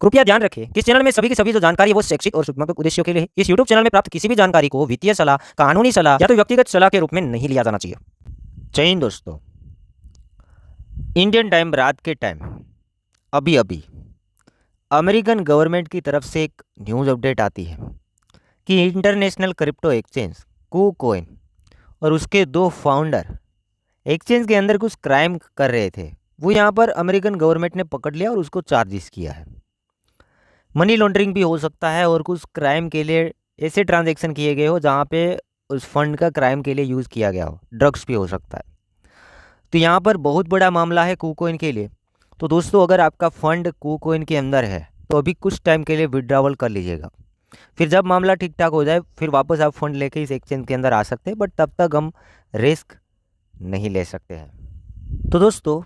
कृपया ध्यान रखें कि इस चैनल में सभी की सभी जो जानकारी है वो शैक्षिक और सूचनात्मक उद्देश्यों के लिए है। इस यूट्यूब चैनल में प्राप्त किसी भी जानकारी को वित्तीय सलाह, कानूनी सलाह या तो व्यक्तिगत सलाह के रूप में नहीं लिया जाना चाहिए। जय हिंद दोस्तों। इंडियन टाइम रात के टाइम अभी अभी अमेरिकन गवर्नमेंट की तरफ से एक न्यूज़ अपडेट आती है कि इंटरनेशनल क्रिप्टो एक्सचेंज KuCoin और उसके 2 फाउंडर एक्सचेंज के अंदर कुछ क्राइम कर रहे थे। वो यहाँ पर अमेरिकन गवर्नमेंट ने पकड़ लिया और उसको चार्जेस किया है। मनी लॉन्ड्रिंग भी हो सकता है और कुछ क्राइम के लिए ऐसे ट्रांजैक्शन किए गए हो जहाँ पे उस फंड का क्राइम के लिए यूज़ किया गया हो। ड्रग्स भी हो सकता है। तो यहाँ पर बहुत बड़ा मामला है KuCoin के लिए। तो दोस्तों, अगर आपका फंड KuCoin के अंदर है तो अभी कुछ टाइम के लिए विड्रॉवल कर लीजिएगा। फिर जब मामला ठीक ठाक हो जाए फिर वापस आप फंड लेके इस एक्सचेंज के अंदर आ सकते हैं, बट तब तक हम रिस्क नहीं ले सकते हैं। तो दोस्तों,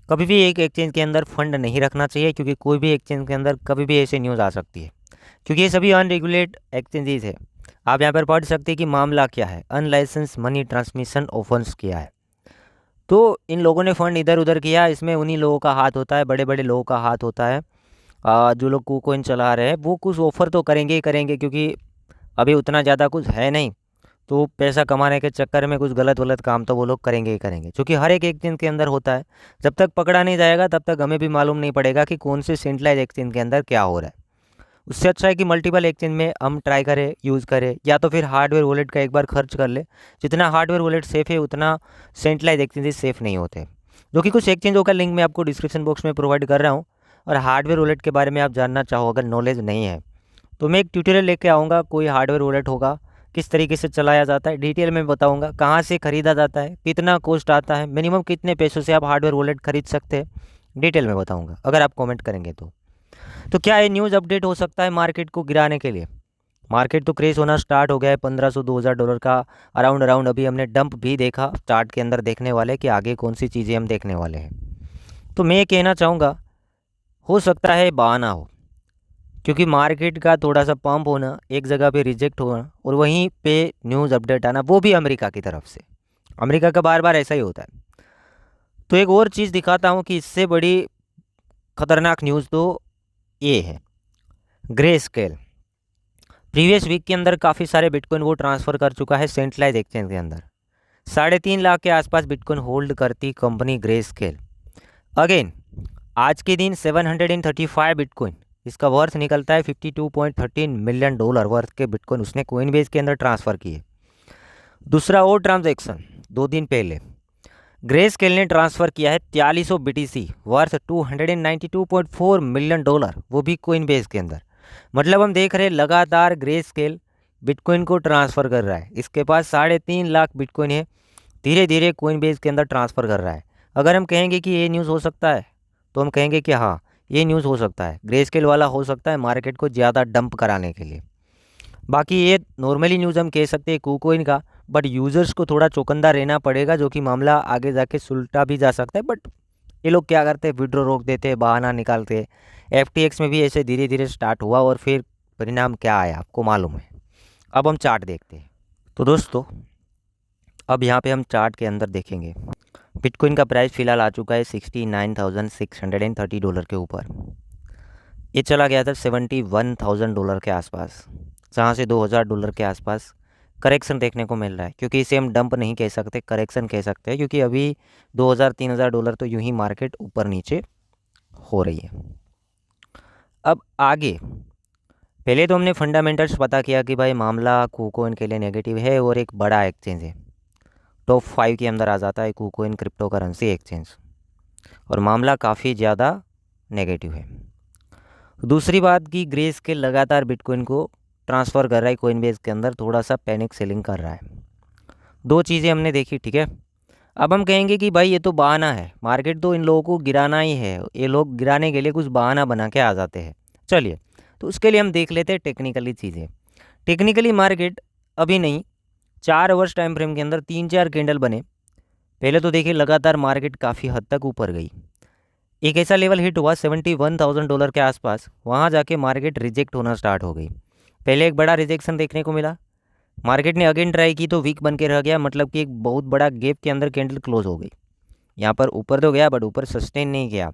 कभी भी एक एक्सचेंज के अंदर फंड नहीं रखना चाहिए, क्योंकि कोई भी एक्सचेंज के अंदर कभी भी ऐसे न्यूज़ आ सकती है, क्योंकि ये सभी अनरेगुलेट एक्सचेंजेस है। आप यहाँ पर पढ़ सकते हैं कि मामला क्या है, अनलाइसेंस मनी ट्रांसमिशन ऑफेंस किया है। तो इन लोगों ने फंड इधर उधर किया, इसमें उन्हीं लोगों का हाथ होता है, बड़े बड़े लोगों का हाथ होता है। जो लोग KuCoin चला रहे हैं वो कुछ ऑफ़र तो करेंगे ही करेंगे, क्योंकि अभी उतना ज़्यादा कुछ है नहीं। तो पैसा कमाने के चक्कर में कुछ गलत वलत काम तो वो लोग करेंगे ही करेंगे, क्योंकि हर एक एक्सचेंज के अंदर होता है। जब तक पकड़ा नहीं जाएगा तब तक हमें भी मालूम नहीं पड़ेगा कि कौन से सेंट्रलाइज एक्सचेंज के अंदर क्या हो रहा है। उससे अच्छा है कि मल्टीपल एक्सचेंज में हम ट्राई करें, यूज़ करें, या तो फिर हार्डवेयर वॉलेट का एक बार खर्च कर ले। जितना हार्डवेयर वॉलेट सेफ़ है उतना सेंट्रलाइज एक्सचेंजेस सेफ़ नहीं होते, जो कि कुछ एक्सचेंजों का लिंक मैं आपको डिस्क्रिप्शन बॉक्स में प्रोवाइड कर रहा हूँ। और हार्डवेयर वॉलेट के बारे में आप जानना चाहो, अगर नॉलेज नहीं है तो मैं एक ट्यूटोरियल लेके आऊँगा। कोई हार्डवेयर वॉलेट होगा, किस तरीके से चलाया जाता है डिटेल में बताऊँगा, कहाँ से ख़रीदा जाता है, कितना कॉस्ट आता है, मिनिमम कितने पैसों से आप हार्डवेयर वॉलेट खरीद सकते हैं, डिटेल में बताऊँगा अगर आप कमेंट करेंगे तो। क्या ये न्यूज़ अपडेट हो सकता है मार्केट को गिराने के लिए? मार्केट तो क्रेश होना स्टार्ट हो गया है। $1500-2000 का अराउंड अराउंड अभी हमने डंप भी देखा चार्ट के अंदर, देखने वाले कि आगे कौन सी चीज़ें हम देखने वाले हैं। तो मैं ये कहना चाहूँगा, हो सकता है बहाना हो, क्योंकि मार्केट का थोड़ा सा पंप होना, एक जगह पे रिजेक्ट होना और वहीं पे न्यूज़ अपडेट आना, वो भी अमेरिका की तरफ से। अमेरिका का बार बार ऐसा ही होता है। तो एक और चीज़ दिखाता हूँ कि इससे बड़ी खतरनाक न्यूज़ तो ये है, ग्रेस्केल प्रीवियस वीक के अंदर काफ़ी सारे बिटकॉइन वो ट्रांसफ़र कर चुका है सेंट्रलाइज एक्सचेंज के अंदर। 3.5 लाख के आसपास बिटकॉइन होल्ड करती कंपनी ग्रेस्केल अगेन आज के दिन 735 बिटकॉइन, इसका वर्थ निकलता है $52.13 मिलियन वर्थ के बिटकॉइन उसने कोइनबेस के अंदर ट्रांसफ़र किए। दूसरा और ट्रांजैक्शन 2 दिन पहले ग्रेस्केल ने ट्रांसफ़र किया है 4300 BTC वर्थ $292.4 मिलियन, वो भी कोइनबेस के अंदर। मतलब हम देख रहे हैं लगातार ग्रेस्केल बिटकॉइन को ट्रांसफ़र कर रहा है। इसके पास 3.5 लाख बिटकॉइन है, धीरे धीरे कोइनबेस के अंदर ट्रांसफ़र कर रहा है। अगर हम कहेंगे कि ये न्यूज़ हो सकता है तो हम कहेंगे कि हाँ, ये न्यूज़ हो सकता है, ग्रेस्केल वाला हो सकता है मार्केट को ज़्यादा डंप कराने के लिए। बाकी ये नॉर्मली न्यूज़ हम कह सकते हैं KuCoin का, बट यूज़र्स को थोड़ा चौकन्ना रहना पड़ेगा, जो कि मामला आगे जाके सुलटा भी जा सकता है। बट ये लोग क्या करते हैं, विड्रॉ रोक देते हैं, बहाना निकालते हैं। FTX में भी ऐसे धीरे धीरे स्टार्ट हुआ और फिर परिणाम क्या आया आपको मालूम है। अब हम चार्ट देखते हैं। तो दोस्तों, अब यहाँ पे हम चार्ट के अंदर देखेंगे, बिटकॉइन का प्राइस फ़िलहाल आ चुका है $69,630 के ऊपर। ये चला गया था $71,000 के आसपास, जहाँ से $2,000 के आसपास करेक्शन देखने को मिल रहा है। क्योंकि इसे हम डंप नहीं कह सकते, करेक्शन कह सकते हैं, क्योंकि अभी $2,000-3,000 तो यूं ही मार्केट ऊपर नीचे हो रही है। अब आगे पहले तो हमने फंडामेंटल्स पता किया कि भाई मामला KuCoin के लिए नेगेटिव है और एक बड़ा एक्सचेंज है, टॉप 5 के अंदर आ जाता है KuCoin क्रिप्टो करेंसी एक्सचेंज, और मामला काफ़ी ज़्यादा नेगेटिव है। दूसरी बात कि ग्रेस्केल लगातार बिटकॉइन को ट्रांसफ़र कर रहा है कोइनबेस के अंदर, थोड़ा सा पैनिक सेलिंग कर रहा है। 2 चीज़ें हमने देखी, ठीक है। अब हम कहेंगे कि भाई ये तो बहाना है, मार्केट तो इन लोगों को गिराना ही है, ये लोग गिराने के लिए कुछ बहाना बना के आ जाते हैं। चलिए, तो उसके लिए हम देख लेते हैं टेक्निकली चीज़ें। टेक्निकली मार्केट अभी नहीं, 4 आवर्स टाइम फ्रेम के अंदर 3-4 कैंडल बने। पहले तो देखिए लगातार मार्केट काफ़ी हद तक ऊपर गई, एक ऐसा लेवल हिट हुआ $71,000 के आसपास, वहाँ जाके मार्केट रिजेक्ट होना स्टार्ट हो गई। पहले एक बड़ा रिजेक्शन देखने को मिला, मार्केट ने अगेन ट्राई की तो वीक बन के रह गया, मतलब कि एक बहुत बड़ा गैप के अंदर कैंडल क्लोज हो गई। यहाँ पर ऊपर तो गया बट ऊपर सस्टेन नहीं किया,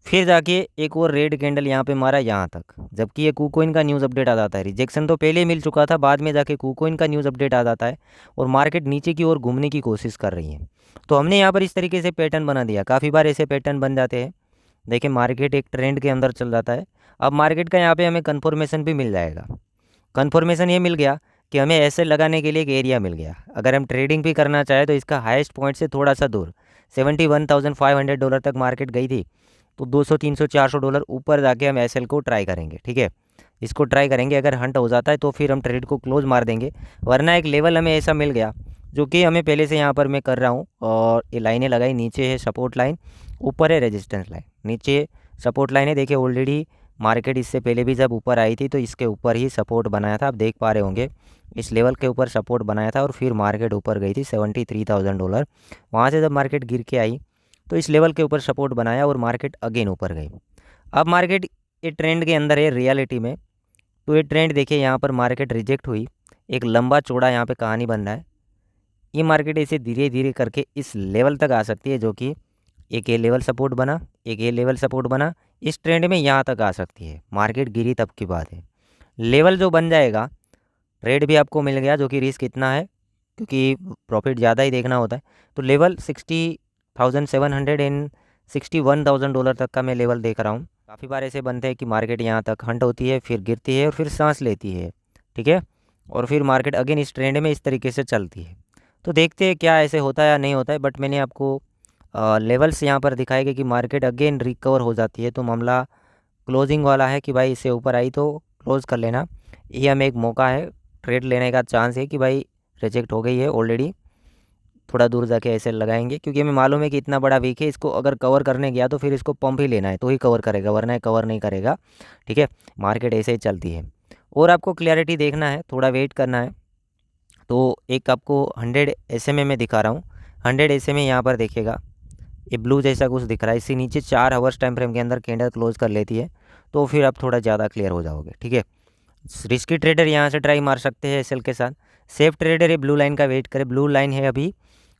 फिर जाके एक और रेड कैंडल यहाँ पे मारा यहाँ तक, जबकि ये कुकोइन का न्यूज़ अपडेट आ जाता है। रिजेक्शन तो पहले ही मिल चुका था, बाद में जाके कुकोइन का न्यूज़ अपडेट आ जाता है और मार्केट नीचे की ओर घूमने की कोशिश कर रही है। तो हमने यहाँ पर इस तरीके से पैटर्न बना दिया। काफ़ी बार ऐसे पैटर्न बन जाते हैं। देखिए मार्केट एक ट्रेंड के अंदर चल जाता है। अब मार्केट का यहाँ पे हमें कन्फर्मेशन भी मिल जाएगा। कन्फर्मेशन ये मिल गया कि हमें ऐसे लगाने के लिए एक एरिया मिल गया। अगर हम ट्रेडिंग भी करना चाहें तो इसका हाईएस्ट पॉइंट से थोड़ा सा दूर $71,500 तक मार्केट गई थी। तो 200 300 400 डॉलर ऊपर जाके हम एसएल को ट्राई करेंगे। ठीक है, इसको ट्राई करेंगे। अगर हंट हो जाता है तो फिर हम ट्रेड को क्लोज मार देंगे, वरना एक लेवल हमें ऐसा मिल गया जो कि हमें पहले से यहाँ पर मैं कर रहा हूँ। और ये लाइनें लगाई, नीचे है सपोर्ट लाइन, ऊपर है रेजिस्टेंस लाइन। नीचे सपोर्ट लाइन है, देखिए ऑलरेडी मार्केट इससे पहले भी जब ऊपर आई थी तो इसके ऊपर ही सपोर्ट बनाया था। आप देख पा रहे होंगे इस लेवल के ऊपर सपोर्ट बनाया था और फिर मार्केट ऊपर गई थी $73,000। वहाँ से जब मार्केट गिर के आई तो इस लेवल के ऊपर सपोर्ट बनाया और मार्केट अगेन ऊपर गई। अब मार्केट ये ट्रेंड के अंदर है रियलिटी में। तो ये ट्रेंड देखिए, यहाँ पर मार्केट रिजेक्ट हुई, एक लंबा चौड़ा यहाँ पे कहानी बन रहा है। ये मार्केट ऐसे धीरे धीरे करके इस लेवल तक आ सकती है, जो कि एक ये लेवल सपोर्ट बना, एक ये लेवल सपोर्ट बना, इस ट्रेंड में यहाँ तक आ सकती है। मार्केट गिरी तब की बात है। लेवल जो बन जाएगा, रेट भी आपको मिल गया, जो कि रिस्क इतना है क्योंकि प्रॉफिट ज़्यादा ही देखना होता है। तो लेवल 60,700 एंड $61,000 तक का मैं लेवल देख रहा हूँ। काफ़ी बार ऐसे बनते हैं कि मार्केट यहाँ तक हंट होती है, फिर गिरती है और फिर सांस लेती है। ठीक है, और फिर मार्केट अगेन इस ट्रेंड में इस तरीके से चलती है। तो देखते हैं क्या ऐसे होता है या नहीं होता है। बट मैंने आपको लेवल्स यहाँ पर दिखाए गए कि मार्केट अगेन रिकवर हो जाती है तो मामला क्लोजिंग वाला है कि भाई इससे ऊपर आई तो क्लोज़ कर लेना। ये हमें एक मौका है, ट्रेड लेने का चांस है कि भाई रिजेक्ट हो गई है ऑलरेडी, थोड़ा दूर जाके ऐसे लगाएंगे क्योंकि हमें मालूम है कि इतना बड़ा वीक है, इसको अगर कवर करने गया तो फिर इसको पंप ही लेना है तो ही कवर करेगा, वरना ये कवर नहीं करेगा। ठीक है, मार्केट ऐसे ही चलती है। और आपको क्लैरिटी देखना है, थोड़ा वेट करना है। तो एक आपको 100 SMA में दिखा रहा हूँ। 100 SMA यहाँ पर देखिएगा, ये ब्लू जैसा कुछ दिख रहा है। इससे नीचे 4 आवर्स टाइम फ्रेम के अंदर कैंडल क्लोज कर लेती है तो फिर आप थोड़ा ज़्यादा क्लियर हो जाओगे। ठीक है, रिस्की ट्रेडर यहाँ से ट्राई मार सकते हैं एसएल के साथ। सेफ ट्रेडर ये ब्लू लाइन का वेट करे, ब्लू लाइन है अभी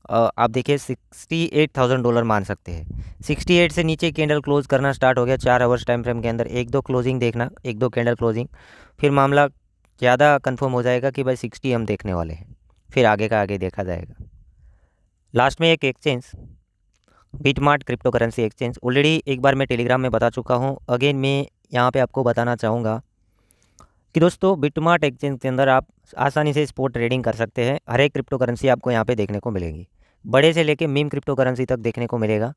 आप देखिए $68,000 मान सकते हैं। 68 से नीचे कैंडल क्लोज करना स्टार्ट हो गया 4 आवर्स टाइम फ्रेम के अंदर। एक दो क्लोजिंग देखना, एक दो कैंडल क्लोजिंग, फिर मामला ज़्यादा कंफर्म हो जाएगा कि भाई 60 हम देखने वाले हैं, फिर आगे का आगे देखा जाएगा। लास्ट में एक exchange, BitMart crypto currency exchange, already एक बार मैं टेलीग्राम में बता चुका हूँ। अगेन मैं यहाँ पे आपको बताना चाहूँगा कि दोस्तों बिटमार्ट एक्सचेंज के अंदर आप आसानी से स्पॉट ट्रेडिंग कर सकते हैं। हर एक क्रिप्टो करेंसी आपको यहाँ पे देखने को मिलेगी, बड़े से लेके मीम क्रिप्टो करेंसी तक देखने को मिलेगा।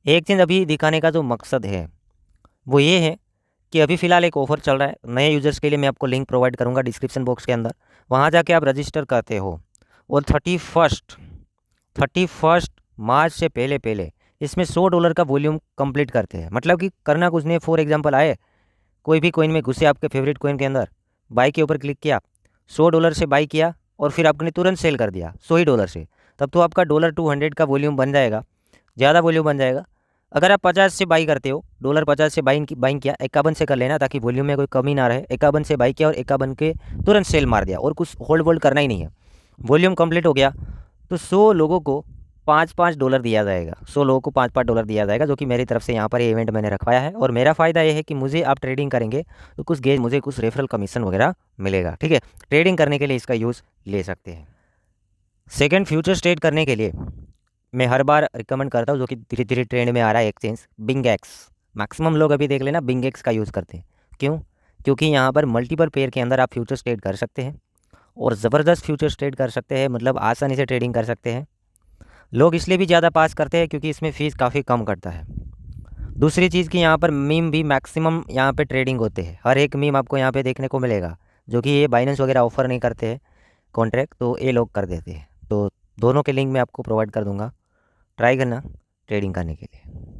एक्सचेंज अभी दिखाने का जो मकसद है वो ये है कि अभी फ़िलहाल एक ऑफ़र चल रहा है नए यूज़र्स के लिए। मैं आपको लिंक प्रोवाइड करूँगा डिस्क्रिप्शन बॉक्स के अंदर, वहाँ जाके आप रजिस्टर करते हो और 31 मार्च से पहले पहले इसमें $100 का वॉल्यूम कंप्लीट करते हैं। मतलब कि करना कुछ नहीं, फॉर एग्जांपल आए कोई भी कॉइन में घुसे, आपके फेवरेट कॉइन के अंदर बाई के ऊपर क्लिक किया, $100 से बाई किया और फिर आपने तुरंत सेल कर दिया $100 से, तब तो आपका $200 का वॉल्यूम बन जाएगा, ज़्यादा वॉल्यूम बन जाएगा। अगर आप 50 से बाई करते हो, $50 से बाइंग किया, 51 से कर लेना ताकि वॉल्यूम में कोई कमी ना रहे। 51 से बाई किया और 51 के तुरंत सेल मार दिया और कुछ होल्ड करना ही नहीं है। वॉल्यूम कंप्लीट हो गया तो 100 लोगों को $5-5 दिया जाएगा। 100 लोगों को $5-5 दिया जाएगा, जो कि मेरी तरफ से यहाँ पर ये इवेंट मैंने रखवाया है। और मेरा फ़ायदा ये है कि मुझे आप ट्रेडिंग करेंगे तो कुछ गेज मुझे कुछ रेफरल कमीशन वगैरह मिलेगा। ठीक है, ट्रेडिंग करने के लिए इसका यूज़ ले सकते हैं। सेकंड, फ्यूचर ट्रेड करने के लिए मैं हर बार रिकमेंड करता हूँ, जो कि धीरे धीरे ट्रेंड में आ रहा है, एक्सचेंज बिंगेक्स। मैक्सिमम लोग अभी देख लेना बिंगेक्स का यूज़ करते हैं। क्यों? क्योंकि यहाँ पर मल्टीपल पेयर के अंदर आप फ्यूचर ट्रेड कर सकते हैं और ज़बरदस्त फ्यूचर ट्रेड कर सकते हैं, मतलब आसानी से ट्रेडिंग कर सकते हैं। लोग इसलिए भी ज़्यादा पास करते हैं क्योंकि इसमें फ़ीस काफ़ी कम कटता है। दूसरी चीज़ कि यहाँ पर मीम भी मैक्सिमम यहाँ पे ट्रेडिंग होते हैं। हर एक मीम आपको यहाँ पे देखने को मिलेगा, जो कि ये बाइनेंस वगैरह ऑफ़र नहीं करते हैं कॉन्ट्रैक्ट, तो ये लोग कर देते हैं। तो दोनों के लिंक मैं आपको प्रोवाइड कर दूँगा, ट्राई करना ट्रेडिंग करने के लिए।